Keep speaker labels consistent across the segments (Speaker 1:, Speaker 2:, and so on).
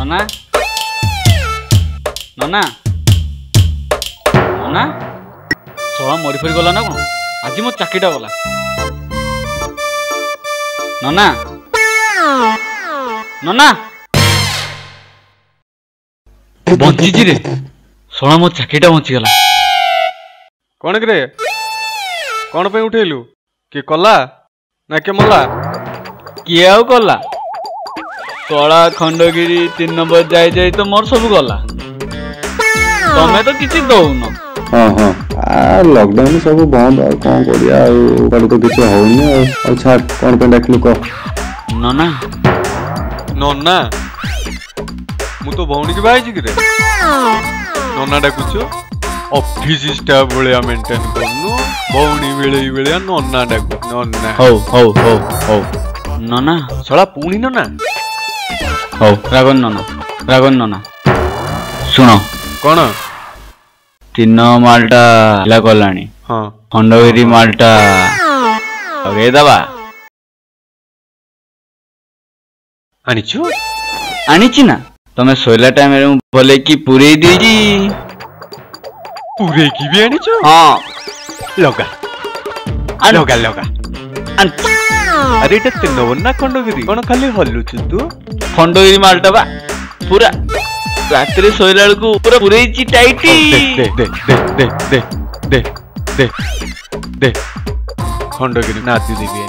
Speaker 1: नना नना नना सोला मरी फरी गला ना कौन आज मो चाकरीटा गला नना नना बंची रे सोला मो चाकरीटा बंची गला
Speaker 2: कौन करे कौन पे उठेलु कि कला ना के मला
Speaker 1: किए आउ कला सोला खंडगिरी 3 नंबर जाई जाई तो मोर सब गला तमे तो किछि दउन
Speaker 3: हां हां आ लॉकडाउन सब बंद आ कोन करिया आ तो किछि होउनी आ छाड़ कोन पे डाकलु को
Speaker 1: नना
Speaker 2: नन्ना मु तो भौणी के भाई जी रे नन्ना डाकुछु ऑफिस स्टाफ भलिया मेंटेन करनु भौणी बेले नन्ना डाकु नन्ना
Speaker 1: हो नना
Speaker 2: सला पुणी नन्ना
Speaker 1: हो रागन नना सुनो
Speaker 2: कौन
Speaker 1: 3 मालटा ला गलानी
Speaker 2: हाँ
Speaker 1: खंडगिरी मालटा अगे दबा
Speaker 2: आनिछु
Speaker 1: आनिछि ना तमे सोइला टाइम रे बोले कि पूरे दीजी
Speaker 2: पूरे की भी आनिछु
Speaker 1: हां
Speaker 2: लगा लगा अरे एटा तिनवन्ना खंडगिरी कोन खाली हल्लुछु तू
Speaker 1: खंडगिरी मालटा बा पूरा रात्रि सोइला को पूरा पुरेची टाइटी
Speaker 2: दे खंडगिरी नाती देवी है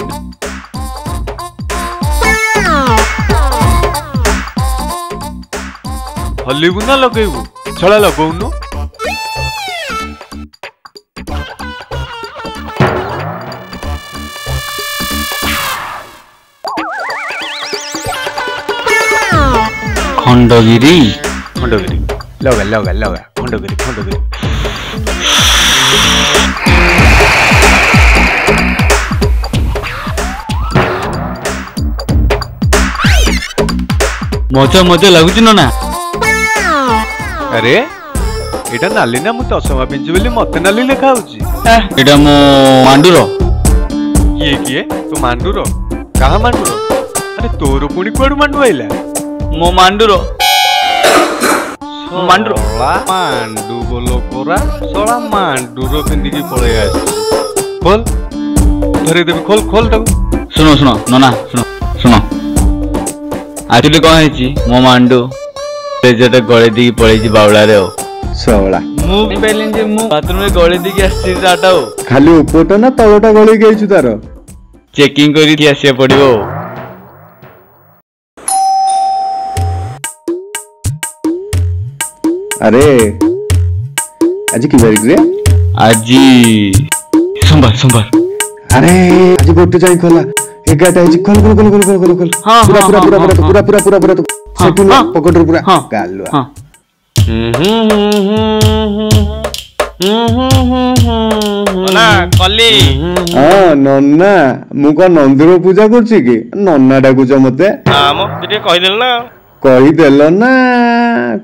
Speaker 2: हल्लीबु ना लगेबु छला लगौनु
Speaker 1: खंडगिरी
Speaker 2: लगा खंडगिरी
Speaker 1: मजा लगुच ना
Speaker 2: अरे एटा नाली ना मु तसमा पिंजु बोली मते नाली लेखा होची
Speaker 1: एटा मो मांडुरो
Speaker 2: किए तू मांडुरो कहा मांडुरो अरे तोर पुणी कोडू मांडु आइला
Speaker 1: मो मांडुरो मांडुरो
Speaker 2: मांडु बोलो कोरा सोला मांडुरो पिंदी की पळे आस खोल धरे दे खोल तक
Speaker 1: सुनो नना सुनो एक्चुअली कौन है मो मांडू जेटा गले दी पड़े बावला रे
Speaker 3: सोला
Speaker 1: मु पहले जे मु बाथरूम में गले दी आसी राटा हो
Speaker 3: खाली ऊपरटा ना तळटा गले गइछु तार
Speaker 1: चेकिंग करी थी आसी पड़िबो
Speaker 3: अरे आज की बारी रे
Speaker 1: आज सोमवार
Speaker 3: अरे आज गोटे जाई खोला 11टा आज खोल
Speaker 1: हां
Speaker 3: पूरा सेटुल पकड़ पूरा गालुआ
Speaker 4: ना कली
Speaker 3: हां नन्ना मु को नंदीर पूजा करछि कि नन्ना डाकुछ मते
Speaker 4: हां मो जे कहि देल ना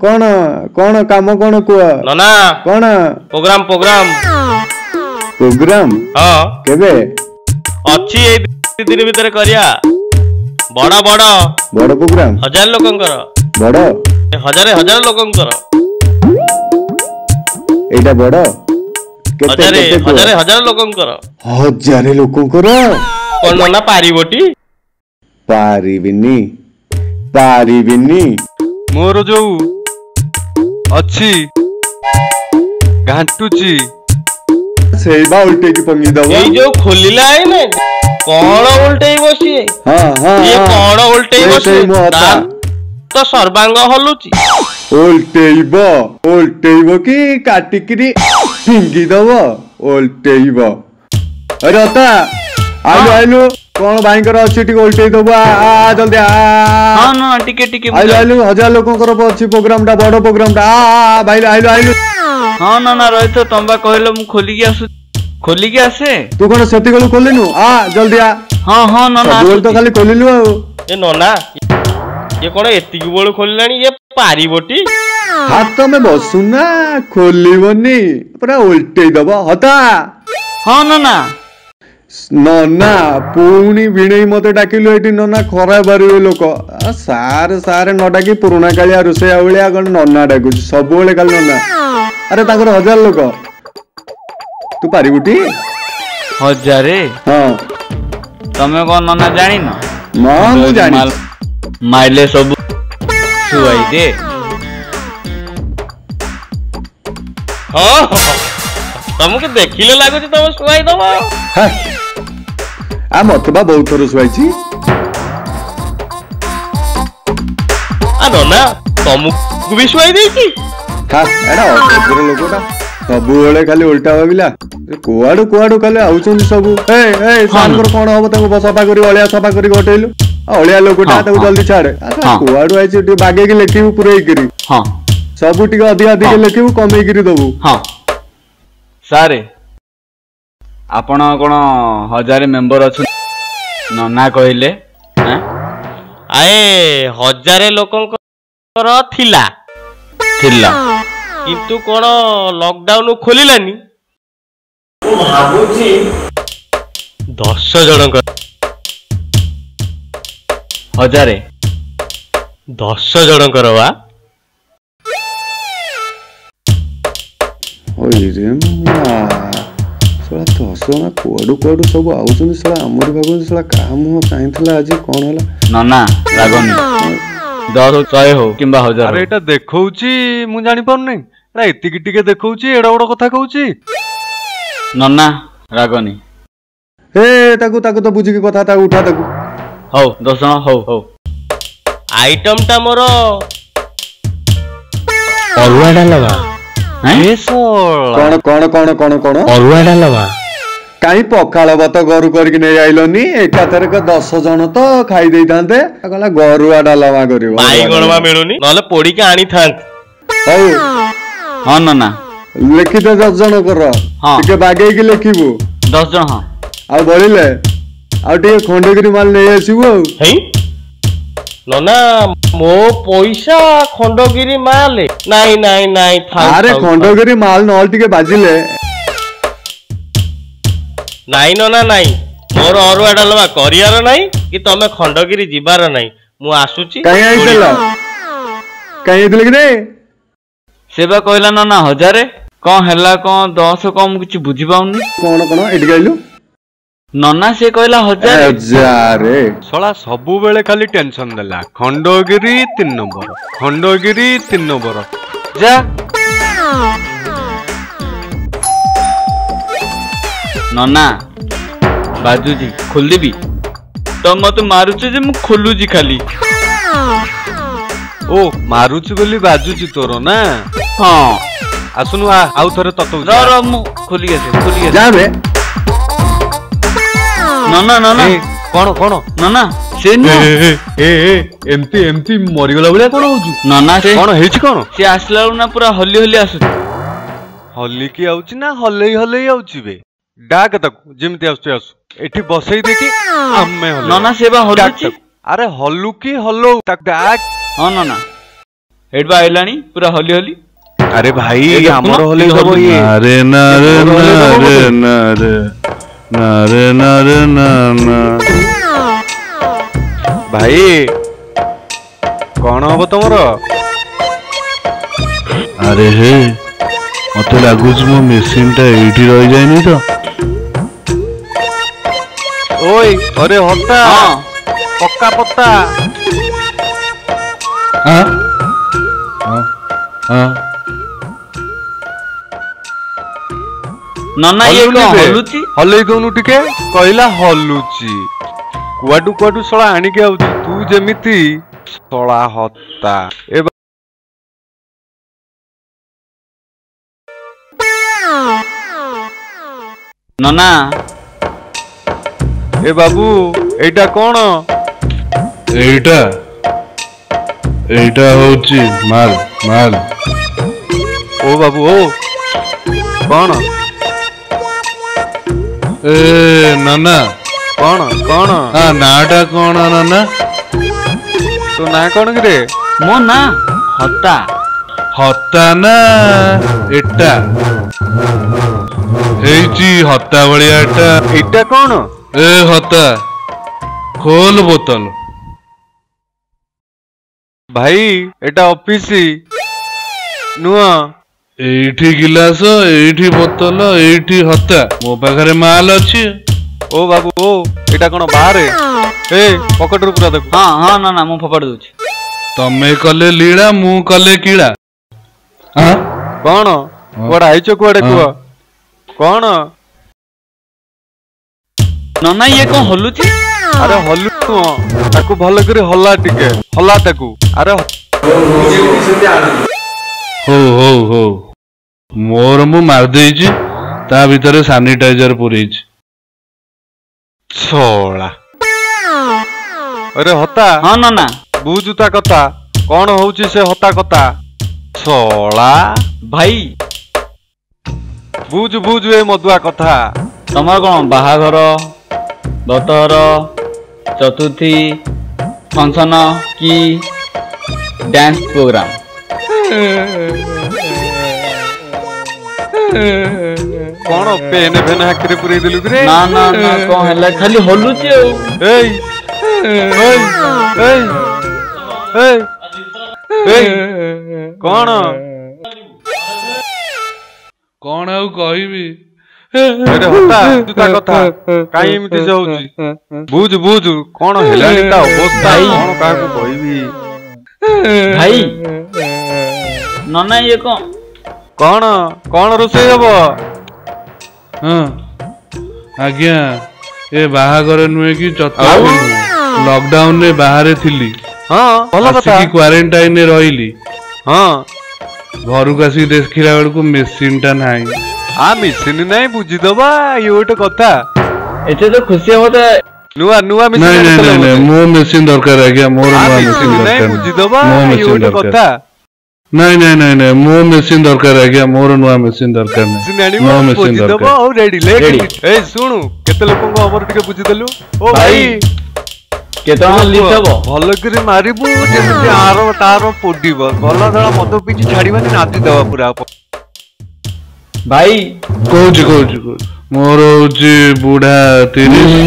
Speaker 3: कौन काम कौन कुआ
Speaker 4: नना
Speaker 3: कौन प्रोग्राम
Speaker 4: हां
Speaker 3: केबे
Speaker 4: अछि ए दिन भीतर करिया बड़ा
Speaker 3: प्रोग्राम
Speaker 4: 1000 लोकंकर
Speaker 3: बड़ा
Speaker 4: हजार लोकंकर
Speaker 3: एटा बड़ा
Speaker 4: हजार लोकंकर
Speaker 3: 1000 लोकंकर
Speaker 4: कोन नना पारिबोटी
Speaker 3: पारिबिनी
Speaker 2: मोर जो अच्छी घांटुची
Speaker 3: सेई बा उल्टे की पंगी दवा
Speaker 4: ए जो खोलिला है ने कोन उल्टे बसी
Speaker 3: हां
Speaker 4: ये कोन उल्टे बसी तो सर्वांग हलुची
Speaker 3: उल्टेइबो की काटिकरी फिंगी दवा उल्टेइबो अरे अता आलू कौन भाईकर अछि टिक उल्टे दबो आ जल्दी आ
Speaker 1: हां ना टिके
Speaker 3: आलू 1000 लोकंकर अछि प्रोग्राम टा बड़ प्रोग्राम टा आ भाई आलू
Speaker 1: हां ना रहि तो तंबा कहलो मु खोली के आसे
Speaker 3: तू कोन सेति गलु खोलिनु आ जल्दी आ
Speaker 1: हां ना
Speaker 3: बोल तो खाली खोलिलु आ
Speaker 4: ए नना ये कोन एतिकी बोल खोललानी ये पारिबोटी
Speaker 3: हाथ में बसुना खोलिबनी पूरा उल्टे दबो हता
Speaker 1: हां ना
Speaker 3: ନନା ପୁଣି ଭିଣେଇ ମତେ ଡାକିଲୁ ଏଠି ନନା ଖରାପ ବାରିବେ ଲୋକ। ସାରେ ସାରେ ନ ଡାକି ପୁରୁଣା କାଳିଆ ରୋଷେଇଆ ଭଳିଆ କଣ ନନା ଡାକୁଛି ସବୁବେଳେ ଖାଲି ନନା। ଆରେ ତାଙ୍କର 1000 ଲୋକ ତୁ ପାରିବୁଟି?
Speaker 1: 1000?
Speaker 3: ହଁ
Speaker 1: ତମେ କଣ ନନା ଜାଣିନ?
Speaker 3: ମୁଁ ଜାଣି
Speaker 1: ମାଇଲେ ସବୁ ଶୁଆଇ ଦେ।
Speaker 4: ହଁ ତମକୁ ଦେଖିଲେ ଲାଗୁଛି ତମେ ଶୁଆଇ ଦବ।
Speaker 3: ମତେ ବା ବହୁତ ଥର ଶୁଆଇଛି।
Speaker 4: ନନା ତମକୁ ବି ଶୁଆଇ ଦେଇଛି?
Speaker 3: ଏଟା ଅଭଦ୍ର ଲୋକଟା ସବୁବେଳେ ଖାଲି ଓଲଟା ଭାବିଲା। କୁଆଡୁ କୁଆଡୁ ଖାଲି ଆଉଛନ୍ତି ସବୁ। ସାରଙ୍କର କଣ ହବ ତାଙ୍କୁ ସଫା କରି ଅଳିଆ ସଫା କରି ଗଟେଇଲୁ। ଅଳିଆ ଲୋକଟା ତାକୁ ଜଲ୍ଦି ଛାଡେ। କୁଆଡୁ ଆଇଛି ଟିକେ ବାଗେଇକି ଲେଖିବୁ ପୁରେଇକିରି। ସବୁ ଟିକେ ଅଧିକା ଅଧିକ ଲେଖିବୁ କମେଇକିରି ଦବୁ।
Speaker 1: ସାରେ ଆପଣ କଣ 1000 ମେମ୍ବର ଅଛନ୍ତି ନନା କହିଲେ?
Speaker 4: 1000 ଲୋକଙ୍କର ଥିଲା କିନ୍ତୁ କଣ ଲକଡାଉନ ଖୋଲିଲାନି? ମୁଁ ଭାବୁଛି 10 ଜଣଙ୍କର
Speaker 1: 1000
Speaker 4: 10 ଜଣଙ୍କର ବା।
Speaker 3: କୁଆଡୁ କୁଆଡୁ ସବୁ ଆଉଛନ୍ତି ଶଳା ଆମରି ଭାବୁଛନ୍ତି ଶଳା କାହା ମୁହଁ ଚାହିଁଥିଲା ଆଜି କଣ ହେଲା?
Speaker 1: ନନା ରାଗନି 10 100 ହଉ କିମ୍ବା 1000।
Speaker 2: ଆରେ ଏଟା ଦେଖଉଛି ମୁଁ ଜାଣିପାରୁନି। ଏଟା ଏତିକି ଟିକେ ଦେଖଉଛି ଏଡା ବଡ କଥା କହୁଛି।
Speaker 1: ନନା ରାଗନି।
Speaker 3: ତାକୁ ତ ବୁଝିକି କଥା ତାକୁ ଉଠା ତାକୁ।
Speaker 1: ହଉ 10 ଜଣ ହଉ।
Speaker 4: ଆଇଟମ ଟା ମୋର ଅରୁଆ ଡାଲମା।
Speaker 3: କଣ
Speaker 4: ଅରୁଆ ଡାଲମା।
Speaker 3: କାଇଁ ପଖାଳ ଭାତ ଘରୁ କରିକି ନେଇ ଆଇଲନି? ଏକାଥରକେ 10 ଜଣ ତ ଖାଇ ଦେଇଥାନ୍ତେ। କହିଲା ଗରୁଆ ଡାଲମା କରିବ।
Speaker 4: ବାଇଗଣ ମିଳୁନି ନହେଲେ ପୋଡିକି ଆଣିଥାନ୍ତି।
Speaker 3: ହଉ
Speaker 1: ହଁ ନନା
Speaker 3: ଲେଖିଦେ 10 ଜଣଙ୍କର। ଟିକେ ବାଗେଇକି ଲେଖିବୁ।
Speaker 1: 10 ଜଣ।
Speaker 3: ଆଉ ବଳିଲେ ଆଉ ଟିକେ ଖଣ୍ଡଗିରି ମାଲ ନେଇ ଆସିବୁ। ଆଉ
Speaker 4: ନନା ମୋ ପଇସା ଖଣ୍ଡଗିରି ମାଲ ନାଇଁ।
Speaker 3: ଆରେ ଖଣ୍ଡଗିରି ମାଲ ନହେଲେ ଟିକେ ବାଜିଲେ।
Speaker 4: ନାଇଁ ନନା ନାଇଁ, ମୋର ଅରୁଆ ଡାଲମା କରିବାର ନାହିଁ କି ତମେ ଖଣ୍ଡଗିରି ଯିବାର ନାହିଁ। ମୁଁ ଆସୁଛି।
Speaker 3: କାଇଁ ଆଇଥିଲ? କାଇଁ ଆଇଥିଲ କି ରେ?
Speaker 1: ସେ ବା କହିଲା ନନା 1000। କଣ ହେଲା କଣ 10 କଣ ମୁଁ କିଛି ବୁଝିପାରୁନି।
Speaker 3: କଣ ଏଠିକି ଆଇଲୁ?
Speaker 1: ନନା ସେ କହିଲା 1000।
Speaker 2: ଶଳା ସବୁବେଳେ ଖାଲି ଟେନସନ ଦେଲା। Khandagiri 3 number, Khandagiri 3 number.
Speaker 1: ଯା ନନା ବାଜୁଛି ଖୋଲିଦେବି ତ ମତେ ମାରୁଛ ଯେ ମୁଁ ଖୋଲୁଛି ଖାଲି।
Speaker 2: ଓ ମାରୁଛି ବୋଲି ବାଜୁଛି ତୋର ନା?
Speaker 1: ହଁ
Speaker 2: ଆସୁନୁ ଆଉ ଥରେ ତତ
Speaker 1: ମୁଁ ଖୋଲିକି ଆସେ ନନା
Speaker 2: କଣ
Speaker 1: ନନା ସେ
Speaker 2: ଏମତି ମରିଗଲା ଭଳିଆ କଣ ହଉଛୁ?
Speaker 1: ନନା ସେ
Speaker 2: କଣ ହେଇଛି? କଣ
Speaker 1: ସେ ଆସିଲା ବେଳକୁ ନା ପୁରା ହଲି ଆସୁଛି।
Speaker 2: ହଲିକି ଆଉଛି ନା ହଲେଇ ଆଉଛି ବେ? ଡାକ ତାକୁ ଯେମିତି ଆସୁଛି ଆସୁ। ଏଠି ବସେଇ ଦେଇକି ଆମେ
Speaker 1: ନନା ସେ ବା ହଲୁଛି।
Speaker 2: ଆରେ ହଲୁ କି ହଲଉ ତାକୁ ଡାକ।
Speaker 1: ହଁ ନନା ଏଠି ବା ଆଇଲାଣି ପୁରା ହଲି।
Speaker 2: ଆରେ ଭାଇ ଆମର ହଲେଇ ଦବ ଇଏ। ଭାଇ କଣ ହବ ତମର?
Speaker 5: ଆରେ ହେ ମତେ ଲାଗୁଛି ମୋ ମେସିନ ଟା ଏଇଠି ରହିଯାଇନି ତ।
Speaker 2: ଓଇ ଅରେ ହତା ପକ୍କା ପତା।
Speaker 1: ନନା ଇଏ କଣ ହଲୁଛି?
Speaker 2: ହଲେଇ ଦଉନୁ ଟିକେ। କହିଲା ହଲୁଛି। କୁଆଡୁ ଶଳା ଆଣିକି ଆଉଛୁ ତୁ ଯେମିତି ଶଳା ହତା।
Speaker 1: ନନା
Speaker 2: ଏ ବାବୁ ଏଇଟା କଣ?
Speaker 5: এইটা হচ্ছে মাল।
Speaker 2: ଓ ବାବୁ ଓ କଣ?
Speaker 5: এ নানা
Speaker 2: କଣ
Speaker 5: নাটা কোন নানা?
Speaker 2: ତୋ ନାଁ କଣ କିରେ?
Speaker 1: ମୋ ନା ହତା।
Speaker 5: হতা না এটা? ହେଇଛି ହତା ଭଳିଆଟା।
Speaker 2: ଏଇଟା କଣ?
Speaker 5: ଏ ହତା ଖୋଲ ବୋତଲ।
Speaker 2: ଭାଇ ଏଟା ଅଫିସ ନୁହଁ।
Speaker 5: ଏଇଠି ଗିଲାସ, ଏଇଠି ବୋତଲ, ଏଇଠି ହତା। ମୋ ପାଖରେ ମାଲ ଅଛି।
Speaker 2: ଓ ବାବୁ ଓ ଏଇଟା କଣ ବାହାରେ? ଏ ପକେଟରୁ ପୁରା ଦେଖୁ।
Speaker 1: ହଁ ହଁ ନା ନା ମୁଁ ଫୋପାଡ଼ି ଦଉଛି।
Speaker 5: ତମେ କଲେ ଲୀଳା, ମୁଁ କଲେ କିଳା। ଆଁ?
Speaker 2: କଣ କୁଆଡେ ଆଇଛ କୁଆଡେ କୁହ? କଣ?
Speaker 1: ନନା ଇଏ କଣ ହଲୁଛି?
Speaker 2: ଆରେ ହଲୁ ନୁହଁ, ତାକୁ ଭଲ କରି ହଲା ଟିକେ, ହଲା ତାକୁ। ଆରେ
Speaker 5: ହଉ ହଉ ହଉ, ମୋର ମୁଁ ମାରିଦେଇଛି, ତା ଭିତରେ ସାନିଟାଇଜର ପୁରେଇଛି।
Speaker 2: ଛଳା। ଆରେ ହତା
Speaker 1: ହଁ ନନା।
Speaker 2: ବୁଝୁ ତା କଥା, କଣ ହଉଛି ସେ ହତା କଥା। ଛଳା
Speaker 1: ଭାଇ
Speaker 2: ବୁଝୁ ବୁଝୁ ଏ ମଦୁଆ କଥା।
Speaker 1: ତମର କଣ ବାହାଘର, ବ୍ରତଘର, ଚତୁର୍ଥୀ, ଫଙ୍କସନ କି ଡ୍ୟାନ୍ସ ପ୍ରୋଗ୍ରାମ?
Speaker 2: କଣ ପେନ ଫେନ ହାକିରେ ପୁରେଇ ଦେଲୁ କିରେ?
Speaker 1: ନା ନା ନା କଣ ହେଲା ଖାଲି ହଲୁଛି ଆଉ।
Speaker 2: ଏଇ ଏଇ ଏଇ ଏଇ ଏଇ କଣ?
Speaker 5: କଣ ଆଉ କହିବି?
Speaker 2: ଆରେ ହତା ବୁଝୁ ତା କଥା, କାଇଁ ଏମିତି ସେ ହଉଛି? ବୁଝୁ ବୁଝୁ କଣ ହେଲାଣି ତା ଅବସ୍ଥା, କଣ କାହାକୁ କହିବି?
Speaker 1: ଭାଇ ନନା ଇଏ କଣ?
Speaker 2: କଣ କଣ ରୋଷେଇ ହବ?
Speaker 5: ହଁ ଆଜ୍ଞା, ଏ ବାହାଘର ନୁହେଁ କି ଚତୁର୍ଥୀ ନୁହେଁ। ଲକଡାଉନରେ ବାହାରେ ଥିଲି,
Speaker 2: ହଁ ଭଲ କଥା।
Speaker 5: ଆସିକି କ୍ୱାରେଣ୍ଟାଇନରେ ରହିଲି।
Speaker 2: ହଁ
Speaker 5: ଘରକୁ ଆସିକି ଦେଖିଲା ବେଳକୁ ମେସିନ ଟା ନାହିଁ।
Speaker 2: ମେସିନ ନାଇଁ ବୁଝିଦବା, ଇଏ ଗୋଟେ କଥା।
Speaker 1: ଏତେ ତ ଖୁସି ହବ ତ।
Speaker 2: ନୂଆ ନୂଆ
Speaker 5: ନାଇଁ ନାଇଁ ନାଇଁ ନାଇଁ, ମୋ ମେସିନ ଦରକାର ଆଜ୍ଞା, ମୋର ନୂଆ ମେସିନ
Speaker 2: ନାଇଁ
Speaker 5: ଦରକାର।
Speaker 2: ବୁଝିଦବା,
Speaker 5: ମୋ
Speaker 2: ଇଏ
Speaker 5: ମେସିନ
Speaker 2: ଗୋଟେ
Speaker 5: ଦରକାର।
Speaker 2: କଥା।
Speaker 5: ନାଇଁ ନାଇଁ ନାଇଁ ନାଇଁ, ମୋ ମେସିନ ଦରକାର ଆଜ୍ଞା, ମୋର ନୂଆ ମେସିନ ଦରକାର ନାହିଁ।
Speaker 2: ଆଣିବ
Speaker 5: ମୋ ମେସିନ
Speaker 2: ବୁଝିଦବ
Speaker 5: ଦରକାର।
Speaker 2: ଆଉ ରେଡି
Speaker 1: Ready।
Speaker 2: ଏଇ ଶୁଣୁ, କେତେ ଲୋକଙ୍କ ଖବର ଟିକେ ବୁଝିଦେଲୁ? ଓ
Speaker 1: ଭାଇ,
Speaker 2: ଭାଇ
Speaker 1: କେତେ ଟଙ୍କା ଲିଷ୍ଟ ହବ?
Speaker 2: ଭଲ କରି ମାରିବୁ, ଯେମିତି ଆର ତାର ପୋଡିବ। ଭଲ ଧଳା ମଦ ପିଛି ଛାଡିବାନି, ନାଦି ଦବା ପୁରା।
Speaker 1: ଭାଇ
Speaker 5: କହୁଛି କହୁଛି କହୁଛି, ମୋର ହଉଛି ବୁଢା 30,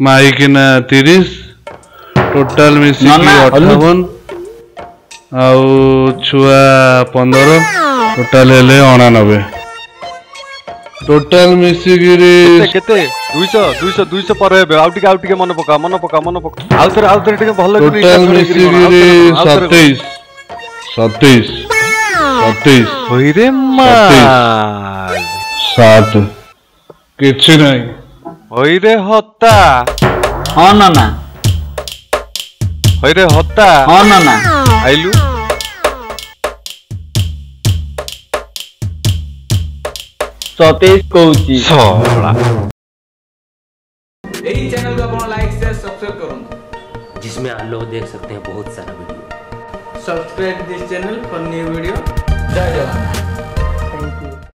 Speaker 5: ମାଇକିନା 30, ଟୋଟାଲ ମିଶିକି
Speaker 1: ନନା,
Speaker 5: 58, ଆଉ ଛୁଆ 15, ଟୋଟାଲ ହେଲେ 89। ଟୋଟାଲ ମିଶିକିରି
Speaker 2: କେତେ 200 ପରେ ହେବେ। ଆଉ ଟିକେ ମନେ ପକା ଆଉଥରେ ଟିକେ ଭଲ କରି
Speaker 5: ଟୋଟାଲ ମିଶିକିରି 27
Speaker 2: ହୋଇରେ ମା
Speaker 5: 7 କିଛି ନାହିଁ।
Speaker 2: ହୋଇରେ ହତା,
Speaker 1: ହଁ ନନା।
Speaker 2: ହୋଇରେ ହତା,
Speaker 1: ହଁ ନନା।
Speaker 2: ଆଇଲୁ।
Speaker 1: ସତେଇଶ କହୁଛି।
Speaker 2: ଛଳା।
Speaker 6: यही चैनल को अपना लाइक शेयर सब्सक्राइब करूँ,
Speaker 7: जिसमें आप लोग देख सकते हैं बहुत सारा video.
Speaker 6: Subscribe this channel for new video. जय जवान।